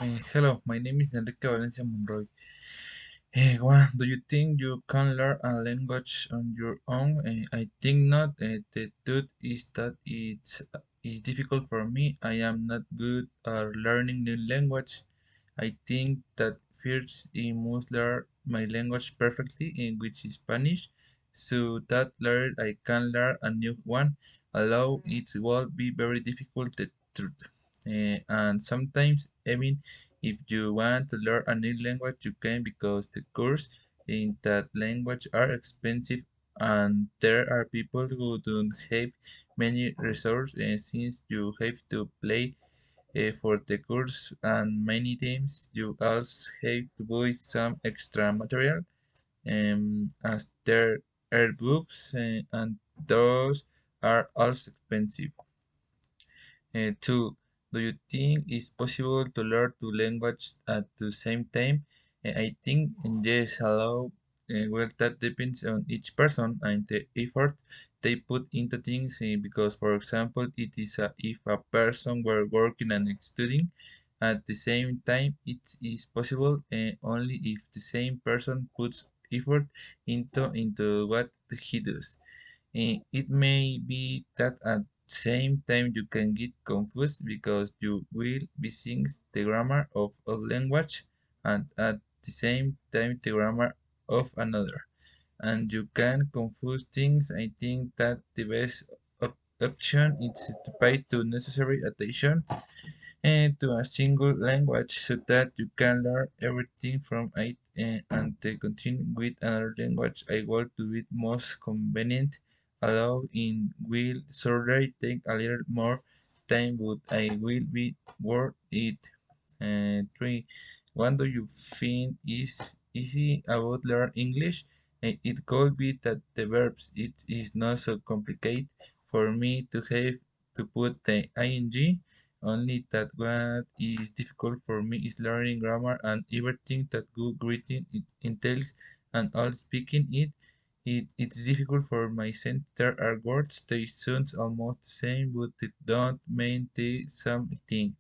Hello, my name is Enrique Valencia Monroy. What do you think you can learn a language on your own? I think not. The truth is that it's difficult for me. I am not good at learning new language. I think that first I must learn my language perfectly, in which is Spanish, so that later I can learn a new one. Although it will be very difficult, the truth. And sometimes even if you want to learn a new language, you can because the course in that language are expensive and there are people who don't have many resources since you have to pay for the course and many times you also have to buy some extra material as there are books and those are also expensive. Two, do you think it's possible to learn two languages at the same time? I think yes, hello. Well, that depends on each person and the effort they put into things. Because, for example, if a person were working and studying at the same time, it is possible only if the same person puts effort into what he does. It may be that at the same time you can get confused because you will be seeing the grammar of a language and at the same time the grammar of another. And you can confuse things. I think that the best option is to pay to necessary attention and to a single language so that you can learn everything from it and to continue with another language. I want to be most convenient, although it will surely take a little more time, but I will be worth it. Three, what do you think is easy about learn English? It could be that the verbs it is not so complicated for me to have to put the ing. Only that what is difficult for me is learning grammar and everything that good greeting it entails and all speaking it's difficult for my center are words they sound almost the same but they don't mean the same thing.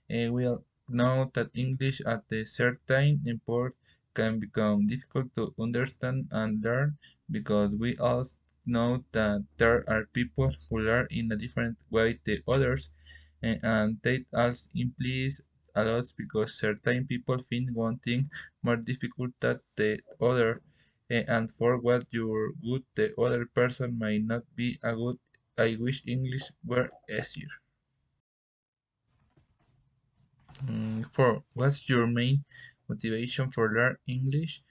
We'll know that English at a certain point can become difficult to understand and learn because we all know that there are people who learn in a different way than others, and that also implies a lot because certain people find one thing more difficult than the other, and for what you're good, the other person might not be a good. I wish English were easier. 4. What's your main motivation for learn English?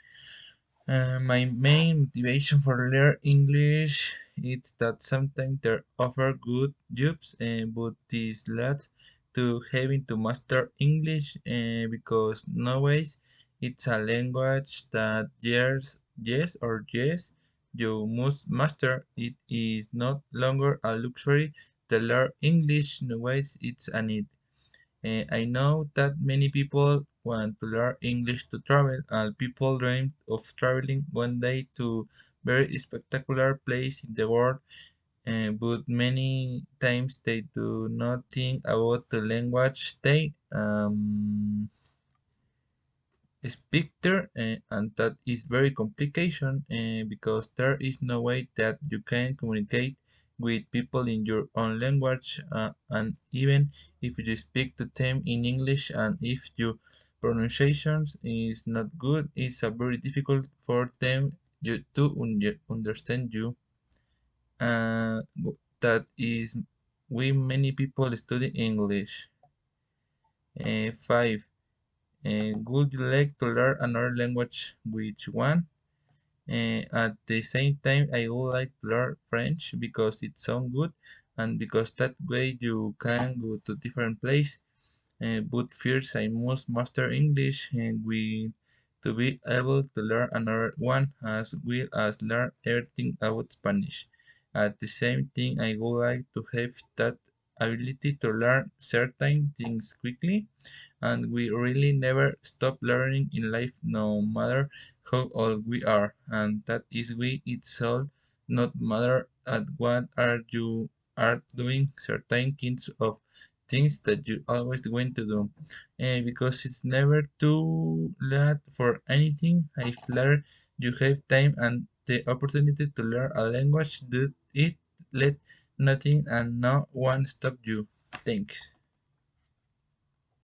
My main motivation for learn English is that sometimes they offer good jobs, but this leads to having to master English because nowadays it's a language that yes you must master. It is not longer a luxury to learn English nowadays it's a need. I know that many people want to learn English to travel, and people dream of traveling one day to very spectacular place in the world, but many times they do not think about the language they speak there, and that is very complication because there is no way that you can communicate with people in your own language, and even if you speak to them in English and if your pronunciations is not good, it's a very difficult for them to understand you. That is we many people study English. 5. Would you like to learn another language? Which one? At the same time, I would like to learn French because it sounds good and because that way you can go to different place. But first, I must master English and we to be able to learn another one as well as learn everything about Spanish. At the same time, I would like to have that ability to learn certain things quickly and we really never stop learning in life no matter how old we are and that is we it's all not matter at what are you are doing certain kinds of things that you always want to do. Because it's never too late for anything. If learn you have time and the opportunity to learn a language, do it. Let nothing and no one stop you. Thanks.